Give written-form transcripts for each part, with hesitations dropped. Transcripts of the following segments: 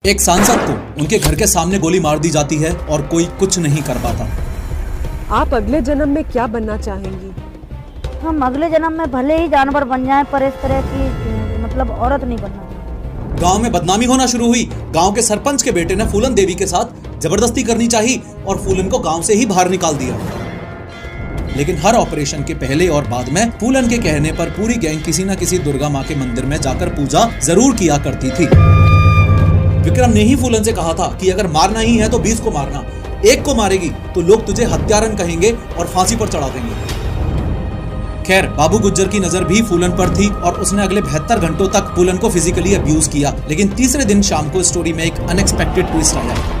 एक सांसद को उनके घर के सामने गोली मार दी जाती है और कोई कुछ नहीं कर पाता। आप अगले जन्म में क्या बनना चाहेंगी? हम अगले जन्म में भले ही जानवर बन जाएं पर इस तरह की मतलब औरत नहीं बनना चाहिए। गांव में बदनामी होना शुरू हुई। गांव के सरपंच के बेटे ने फूलन देवी के साथ जबरदस्ती करनी चाहिए और फूलन को गांव से ही बाहर निकाल दिया। लेकिन हर ऑपरेशन के पहले और बाद में फूलन के कहने पर पूरी गैंग किसी न किसी दुर्गा माँ के मंदिर में जाकर पूजा जरूर किया करती थी। विक्रम ने ही फूलन से कहा था कि अगर मारना ही है तो 20 को मारना, एक को मारेगी तो लोग तुझे हत्यारन कहेंगे और फांसी पर चढ़ा देंगे। खैर, बाबू गुज्जर की नजर भी फूलन पर थी और उसने अगले 72 घंटों तक फूलन को फिजिकली अब्यूज किया। लेकिन तीसरे दिन शाम को स्टोरी में एक अनएक्सपेक्टेड ट्विस्ट आया।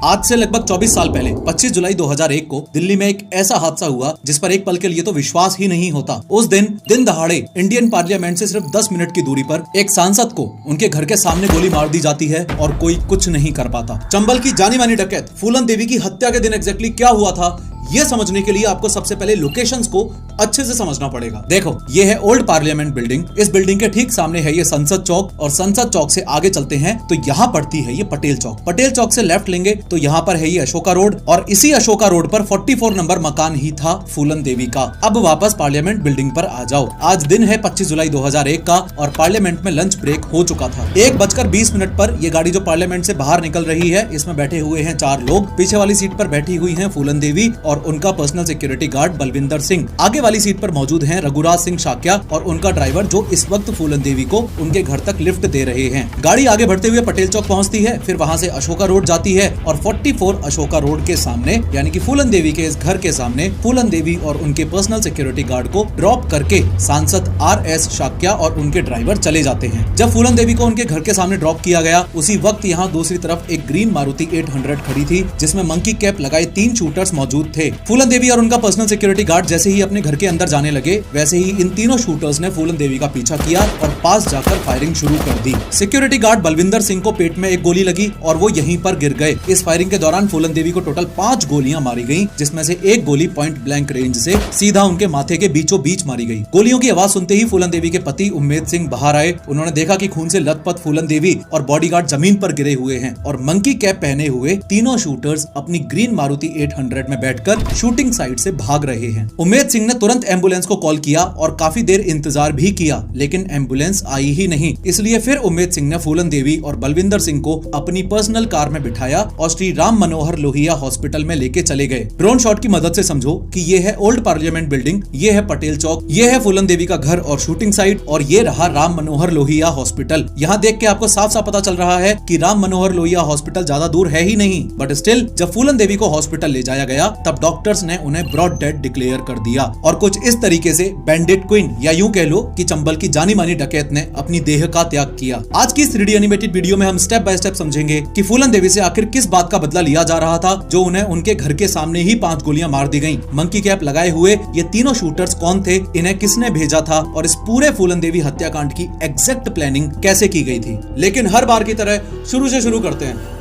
आज से लगभग 24 साल पहले 25 जुलाई 2001 को दिल्ली में एक ऐसा हादसा हुआ जिस पर एक पल के लिए तो विश्वास ही नहीं होता। उस दिन दहाड़े इंडियन पार्लियामेंट से सिर्फ 10 मिनट की दूरी पर एक सांसद को उनके घर के सामने गोली मार दी जाती है और कोई कुछ नहीं कर पाता। चंबल की जानी मानी डकैत फूलन देवी की हत्या के दिन एग्जैक्टली क्या हुआ था, ये समझने के लिए आपको सबसे पहले लोकेशंस को अच्छे से समझना पड़ेगा। देखो, ये है ओल्ड पार्लियामेंट बिल्डिंग। इस बिल्डिंग के ठीक सामने है ये संसद चौक और संसद चौक से आगे चलते हैं तो यहाँ पड़ती है ये पटेल चौक। पटेल चौक से लेफ्ट लेंगे तो यहाँ पर है ये अशोका रोड और इसी अशोका रोड पर 44 नंबर मकान ही था फूलन देवी का। अब वापस पार्लियामेंट बिल्डिंग पर आ जाओ। आज दिन है 25 जुलाई 2001 का और पार्लियामेंट में लंच ब्रेक हो चुका था। 1:20 पर ये गाड़ी जो पार्लियामेंट से बाहर निकल रही है, इसमें बैठे हुए हैं 4 लोग। पीछे वाली सीट पर बैठी हुई है फूलन देवी और उनका personal security guard Balvinder Singh. आगे वाली सीट पर मौजूद हैं रघुराज सिंह शाक्या और उनका ड्राइवर जो इस वक्त फूलन देवी को उनके घर तक लिफ्ट दे रहे हैं। गाड़ी आगे बढ़ते हुए पटेल चौक पहुंचती है, फिर वहां से अशोका रोड जाती है और 44 अशोका रोड के सामने यानी कि फूलन देवी के इस घर के सामने फूलन देवी और उनके पर्सनल सिक्योरिटी गार्ड को ड्रॉप करके सांसद RS शाक्या और उनके ड्राइवर चले जाते हैं। जब फूलन देवी को उनके घर के सामने ड्रॉप किया गया, उसी वक्त यहाँ दूसरी तरफ एक ग्रीन मारुति 800 खड़ी थी जिसमें मंकी कैप लगाए 3 शूटर्स मौजूद थे। फूलन देवी और उनका पर्सनल सिक्योरिटी गार्ड जैसे ही अपने घर के अंदर जाने लगे, वैसे ही इन तीनों शूटर्स ने फूलन देवी का पीछा किया और पास जाकर फायरिंग शुरू कर दी। सिक्योरिटी गार्ड बलविंदर सिंह को पेट में एक गोली लगी और वो यहीं पर गिर गए। इस फायरिंग के दौरान फूलन देवी को टोटल 5 गोलियां मारी गईं, जिसमें से एक गोली पॉइंट ब्लैंक रेंज से सीधा उनके माथे के बीचों बीच मारी गई। गोलियों की आवाज सुनते ही फूलन देवी के पति उम्मेद सिंह बाहर आए। उन्होंने देखा कि खून से लथपथ फूलन देवी और बॉडीगार्ड जमीन पर गिरे हुए हैं और मंकी कैप पहने हुए तीनों शूटर्स अपनी ग्रीन मारुति 800 में बैठकर शूटिंग साइट से भाग रहे हैं। उम्मेद सिंह ने तुरंत एम्बुलेंस को कॉल किया और काफी देर इंतजार भी किया, लेकिन एम्बुलेंस आई ही नहीं। इसलिए फिर उम्मेद सिंह ने फूलन देवी और बलविंदर सिंह को अपनी पर्सनल कार में बिठाया और श्री राम मनोहर लोहिया हॉस्पिटल में लेके चले गए। ड्रोन शॉट की मदद से समझो कि ये है ओल्ड पार्लियामेंट बिल्डिंग, ये है पटेल चौक, ये है फूलन देवी का घर और शूटिंग साइट और ये रहा राम मनोहर लोहिया हॉस्पिटल। यहाँ देख के आपको साफ साफ पता चल रहा है कि राम मनोहर लोहिया हॉस्पिटल ज्यादा दूर है ही नहीं। बट स्टिल जब फूलन देवी को हॉस्पिटल ले जाया गया तब डॉक्टर्स ने उन्हें ब्रॉड डेड डिक्लेयर कर दिया और कुछ इस तरीके से बैंडिट क्वीन या यूं कह लो कि चंबल की जानी मानी डकैत ने अपनी देह का त्याग किया। आज की इस 3D एनिमेटेड वीडियो में हम स्टेप बाय स्टेप समझेंगे कि फूलन देवी से आखिर किस बात का बदला लिया जा रहा था जो उन्हें उनके घर के सामने ही 5 गोलियां मार दी गईं। मंकी कैप लगाए हुए ये तीनों शूटर्स कौन थे, इन्हें किसने भेजा था और इस पूरे फूलन देवी हत्याकांड की एग्जैक्ट प्लानिंग कैसे की गई थी। लेकिन हर बार की तरह शुरू से शुरू करते हैं।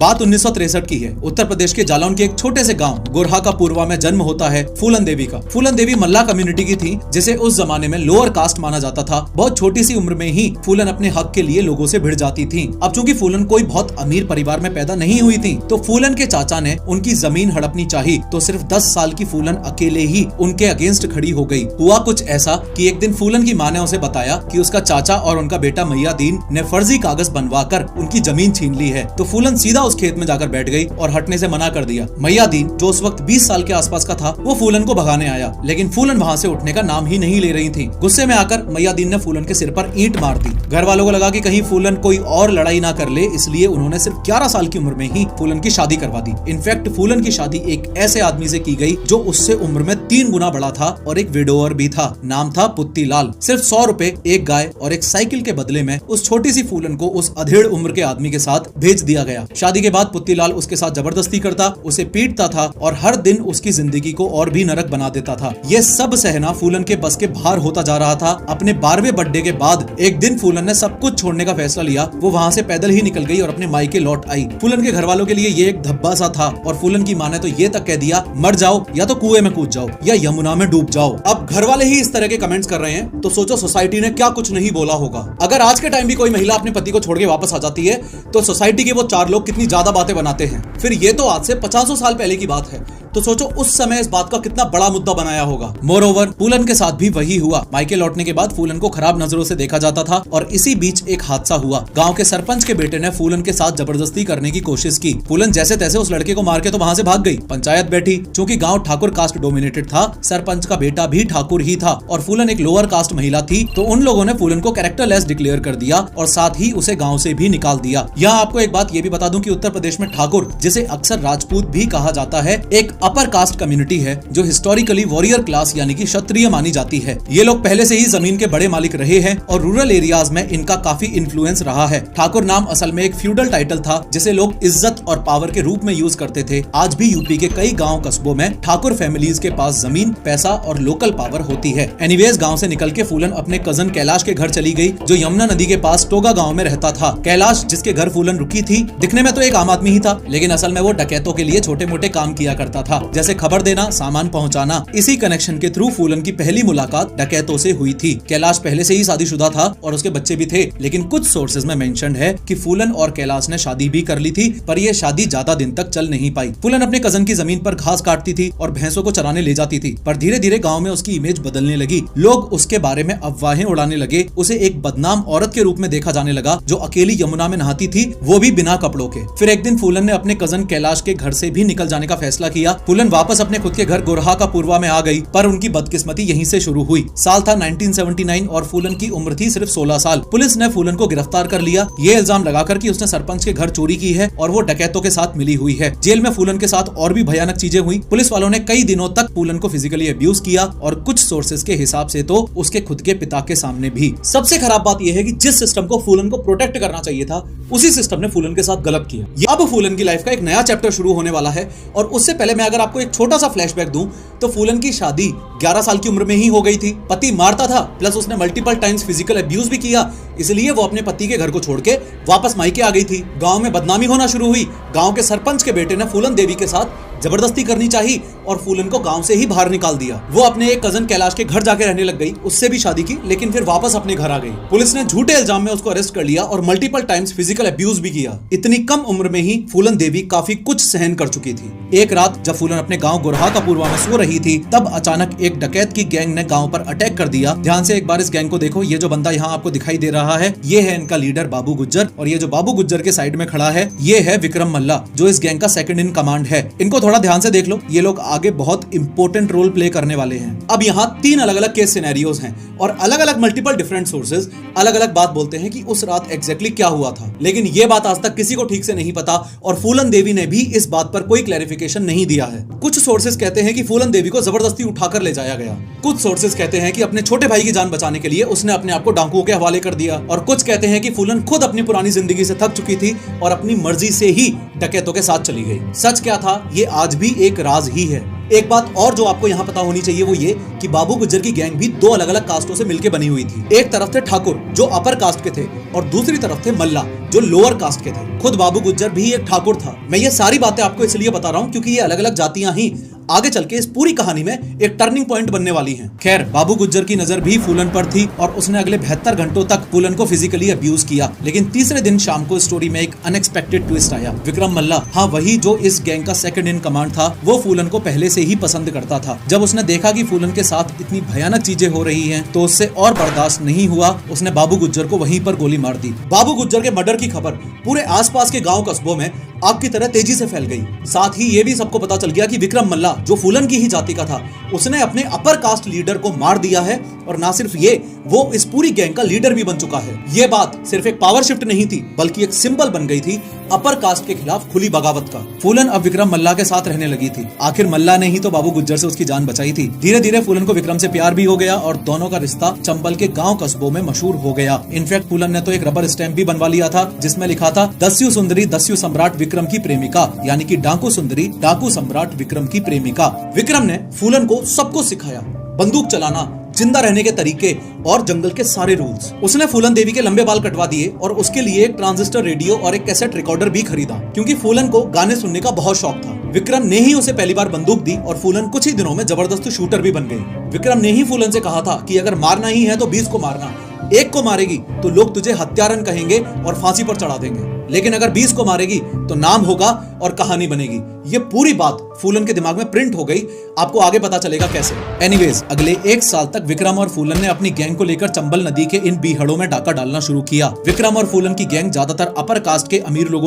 बात 1963 की है। उत्तर प्रदेश के जालौन के एक छोटे से गांव गोरहा का पूर्वा में जन्म होता है फूलन देवी का। फूलन देवी मल्ला कम्युनिटी की थी जिसे उस जमाने में लोअर कास्ट माना जाता था। बहुत छोटी सी उम्र में ही फूलन अपने हक के लिए लोगों से भिड़ जाती थी। अब चूंकि फूलन कोई बहुत अमीर परिवार में पैदा नहीं हुई थी तो फूलन के चाचा ने उनकी जमीन हड़पनी चाही तो सिर्फ 10 साल की फूलन अकेले ही उनके अगेंस्ट खड़ी हो गई। हुआ कुछ ऐसा कि एक दिन फूलन की माँ ने उसे बताया कि उसका चाचा और उनका बेटा मैयादीन ने फर्जी कागज बनवाकर उनकी जमीन छीन ली है। तो फूलन सीधा उस खेत में जाकर बैठ गई और हटने से मना कर दिया। मैयादीन जो उस वक्त 20 साल के आसपास का था वो फूलन को भगाने आया, लेकिन फूलन वहां से उठने का नाम ही नहीं ले रही थी। गुस्से में आकर मैयादीन ने फूलन के सिर पर ईंट मार दी। घर वालों को लगा कि कहीं फूलन कोई और लड़ाई ना कर ले, इसलिए उन्होंने सिर्फ 11 साल की उम्र में ही फूलन की शादी करवा दी। इनफैक्ट फूलन की शादी एक ऐसे आदमी से की गई जो उससे उम्र में 3 गुना बड़ा था और एक विडोअर भी था। नाम था पुत्तीलाल। सिर्फ 100 रुपए, एक गाय और एक साइकिल के बदले में उस छोटी सी फूलन को उस अधेड़ उम्र के आदमी के साथ भेज दिया गया। शादी शादी के बाद पुत्तीलाल उसके साथ जबरदस्ती करता, उसे पीटता था और हर दिन उसकी जिंदगी को और भी नरक बना देता था। ये सब सहना फूलन के बस के बाहर होता जा रहा था। अपने 12वें बर्थडे के बाद एक दिन फूलन ने सब कुछ छोड़ने का फैसला लिया। वो वहाँ से पैदल ही निकल गई और अपने मायके लौट आई। फूलन के घर वालों के लिए ये एक धब्बा सा था और फूलन की माँ ने तो ये तक कह दिया, मर जाओ या तो कुएं में कूद जाओ या यमुना में डूब जाओ। अब घर वाले ही इस तरह के कमेंट्स कर रहे हैं तो सोचो सोसाइटी ने क्या कुछ नहीं बोला होगा। अगर आज के टाइम भी कोई महिला अपने पति को छोड़ के वापस आ जाती है तो सोसाइटी के वो 4 लोग कितनी ज्यादा बातें बनाते हैं। फिर ये तो आज से 50 साल पहले की बात है, तो सोचो उस समय इस बात का कितना बड़ा मुद्दा बनाया होगा। मोरओवर फूलन के साथ भी वही हुआ। मायके लौटने के बाद फूलन को खराब नजरों से देखा जाता था और इसी बीच एक हादसा हुआ। गांव के सरपंच के बेटे ने फूलन के साथ जबरदस्ती करने की कोशिश की। फूलन जैसे तैसे उस लड़के को मार के तो वहां से भाग गई। पंचायत बैठी। चूंकि गांव ठाकुर कास्ट डोमिनेटेड था, सरपंच का बेटा भी ठाकुर ही था और फूलन एक लोअर कास्ट महिला थी, तो उन लोगों ने फूलन को कैरेक्टरलेस डिक्लेयर कर दिया और साथ ही उसे गाँव से भी निकाल दिया। यहाँ आपको एक बात ये भी बता दूं कि उत्तर प्रदेश में ठाकुर, जिसे अक्सर राजपूत भी कहा जाता है, एक अपर कास्ट कम्युनिटी है जो हिस्टोरिकली वॉरियर क्लास यानी कि क्षत्रिय मानी जाती है। ये लोग पहले से ही जमीन के बड़े मालिक रहे हैं और रूरल एरियाज में इनका काफी इन्फ्लुएंस रहा है। ठाकुर नाम असल में एक फ्यूडल टाइटल था जिसे लोग इज्जत और पावर के रूप में यूज करते थे। आज भी यूपी के कई गांव कस्बों में ठाकुर फैमिलीज के पास जमीन, पैसा और लोकल पावर होती है। एनीवेज गांव से निकल के फूलन अपने कजन कैलाश के घर चली गई जो यमुना नदी के पास टोगा गाँव में रहता था। कैलाश, जिसके घर फूलन रुकी थी, दिखने में तो एक आम आदमी ही था, लेकिन असल में वो डकैतों के लिए छोटे मोटे काम किया करता था, जैसे खबर देना, सामान पहुंचाना। इसी कनेक्शन के थ्रू फूलन की पहली मुलाकात डकैतों से हुई थी। कैलाश पहले से ही शादीशुदा था और उसके बच्चे भी थे, लेकिन कुछ सोर्सेज में मेंशन्ड है कि फूलन और कैलाश ने शादी भी कर ली थी, पर यह शादी ज्यादा दिन तक चल नहीं पाई। फूलन अपने कजन की जमीन पर घास काटती थी और भैंसों को चराने ले जाती थी, पर धीरे धीरे गाँव में उसकी इमेज बदलने लगी। लोग उसके बारे में अफवाहें उड़ाने लगे। उसे एक बदनाम औरत के रूप में देखा जाने लगा जो अकेली यमुना में नहाती थी, वो भी बिना कपड़ों के। फिर एक दिन फूलन ने अपने कजन कैलाश के घर से भी निकल जाने का फैसला किया। फूलन वापस अपने खुद के घर गोरहा का पूर्वा में आ गई, पर उनकी बदकिस्मती यहीं से शुरू हुई। साल था 1979 और फूलन की उम्र थी सिर्फ 16 साल। पुलिस ने फूलन को गिरफ्तार कर लिया, ये इल्जाम लगाकर कि उसने सरपंच के घर चोरी की है और वो डकैतों के साथ मिली हुई है। जेल में फूलन के साथ और भी भयानक चीजें हुई। पुलिस वालों ने कई दिनों तक फूलन को फिजिकली अब्यूज किया और कुछ सोर्सेज के हिसाब से तो उसके खुद के पिता के सामने भी। सबसे खराब बात यह है कि जिस सिस्टम को फूलन को प्रोटेक्ट करना चाहिए था, उसी सिस्टम ने फूलन के साथ गलत किया। अब फूलन की लाइफ का एक नया चैप्टर शुरू होने वाला है और उससे पहले मैं अगर आपको एक छोटा सा फ्लैशबैक दूं तो फूलन की शादी 11 साल की उम्र में ही हो गई थी। पति मारता था, प्लस उसने मल्टीपल टाइम्स फिजिकल अब्यूज भी किया, इसलिए वो अपने पति के घर को छोड़ के वापस मायके आ गई थी। गांव में बदनामी होना शुरू हुई। गांव के सरपंच के बेटे ने फूलन देवी के साथ जबरदस्ती करनी चाहिए और फूलन को गांव से ही बाहर निकाल दिया। वो अपने एक कजन कैलाश के घर जाके रहने लग गई, उससे भी शादी की, लेकिन फिर वापस अपने घर आ गई। पुलिस ने झूठे इल्जाम में उसको अरेस्ट कर लिया और मल्टीपल टाइम्स फिजिकल अब्यूज भी किया। इतनी कम उम्र में ही फूलन देवी काफी कुछ सहन कर चुकी थी। एक रात जब फूलन अपने गांव गोरहा का पूर्वा में सो रही थी, तब अचानक एक डकैत की गैंग ने गांव पर अटैक कर दिया। ध्यान से एक बार इस गैंग को देखो। ये जो बंदा यहाँ आपको दिखाई दे रहा है, ये है इनका लीडर बाबू गुज्जर, और ये जो बाबू गुज्जर के साइड में खड़ा है, ये है विक्रम मल्ला, जो इस गैंग का सेकंड इन कमांड है। इनको थोड़ा ध्यान से देख लो, ये लोग आगे बहुत इंपॉर्टेंट रोल प्ले करने वाले हैं। अब यहाँ 3 अलग अलग केस सिनेरियोज हैं और अलग अलग मल्टीपल डिफरेंट सोर्सेज अलग अलग बात बोलते हैं कि उस रात एग्जैक्टली क्या हुआ था, लेकिन ये बात आज तक किसी को ठीक से नहीं पता और फूलन देवी ने भी इस बात पर कोई क्लैरिफिकेशन नहीं दिया है। कुछ सोर्सेज कहते हैं कि फूलन देवी को जबरदस्ती उठाकर ले जाया गया। कुछ सोर्सेज कहते हैं कि अपने छोटे भाई की जान बचाने के लिए उसने अपने आप को डाकुओं के हवाले कर दिया, और कुछ कहते हैं कि फूलन खुद अपनी पुरानी जिंदगी से थक चुकी थी और अपनी मर्जी से ही डकैतों के साथ चली गई। सच क्या था, ये आज भी एक राज ही है। एक बात और जो आपको यहाँ पता होनी चाहिए वो ये कि बाबू गुज्जर की गैंग भी 2 अलग अलग कास्टों से मिलकर बनी हुई थी। एक तरफ थे ठाकुर जो अपर कास्ट के थे और दूसरी तरफ थे मल्ला जो लोअर कास्ट के थे। खुद बाबू गुज्जर भी एक ठाकुर था। मैं ये सारी बातें आपको इसलिए बता रहा हूँ क्योंकि ये अलग अलग जातियां ही आगे चल के इस पूरी कहानी में एक टर्निंग पॉइंट बनने वाली हैं। खैर, बाबू गुज्जर की नजर भी फूलन पर थी और उसने अगले 72 घंटों तक फूलन को फिजिकली अब्यूज किया, लेकिन तीसरे दिन शाम को स्टोरी में एक अनएक्सपेक्टेड ट्विस्ट आया। विक्रम मल्ला, हाँ वही जो इस गैंग का सेकंड इन कमांड था, वो फूलन को पहले से ही पसंद करता था। जब उसने देखा कि फूलन के साथ इतनी भयानक चीजें हो रही हैं, तो उससे और बर्दाश्त नहीं हुआ। उसने बाबू गुज्जर को वहीं पर गोली मार दी। बाबू गुज्जर के मर्डर की खबर पूरे आसपास के गांव कस्बों में आग की तरह तेजी से फैल गई। साथ ही ये भी सबको पता चल गया कि विक्रम मल्ला जो फूलन की ही जाति का था, उसने अपने अपर कास्ट लीडर को मार दिया है, और ना सिर्फ ये, वो इस पूरी गैंग का लीडर भी बन चुका है। ये बात सिर्फ एक पावर शिफ्ट नहीं थी, बल्कि एक सिंबल बन गई थी अपर कास्ट के खिलाफ खुली बगावत का। फूलन अब विक्रम मल्ला के साथ रहने लगी थी। आखिर मल्ला ने ही तो बाबू गुज्जर से उसकी जान बचाई थी। धीरे धीरे फूलन को विक्रम से प्यार भी हो गया और दोनों का रिश्ता चंबल के गांव कस्बों में मशहूर हो गया। इनफैक्ट फूलन ने तो एक रबर स्टैंप भी बनवा लिया था जिसमें लिखा था दस्यु सुंदरी दस्यु सम्राट विक्रम की प्रेमिका, यानी कि डाकू सुंदरी डाकू सम्राट विक्रम की प्रेमिका। विक्रम ने फूलन को सब कुछ सिखाया, बंदूक चलाना, जिंदा रहने के तरीके और जंगल के सारे रूल्स। उसने फूलन देवी के लंबे बाल कटवा दिए और उसके लिए एक ट्रांजिस्टर रेडियो और एक कैसेट रिकॉर्डर भी खरीदा क्योंकि फूलन को गाने सुनने का बहुत शौक था। विक्रम ने ही उसे पहली बार बंदूक दी और फूलन कुछ ही दिनों में जबरदस्त शूटर भी बन गई। विक्रम ने ही फूलन से कहा था कि अगर मारना ही है तो 20 को मारना, एक को मारेगी तो लोग तुझे हत्यारन कहेंगे और फांसी पर चढ़ा देंगे, लेकिन अगर 20 को मारेगी तो नाम होगा और कहानी बनेगी। ये पूरी बात फूलन के दिमाग में प्रिंट हो गई। आपको आगे पता चलेगा कैसे। एनीवेज, अगले 1 साल तक विक्रम और फूलन ने अपनी गैंग को लेकर चंबल नदी के इन बीहड़ों में डाका डालना शुरू किया। विक्रम और फूलन की गैंग ज्यादातर अपर कास्ट के अमीर लोगों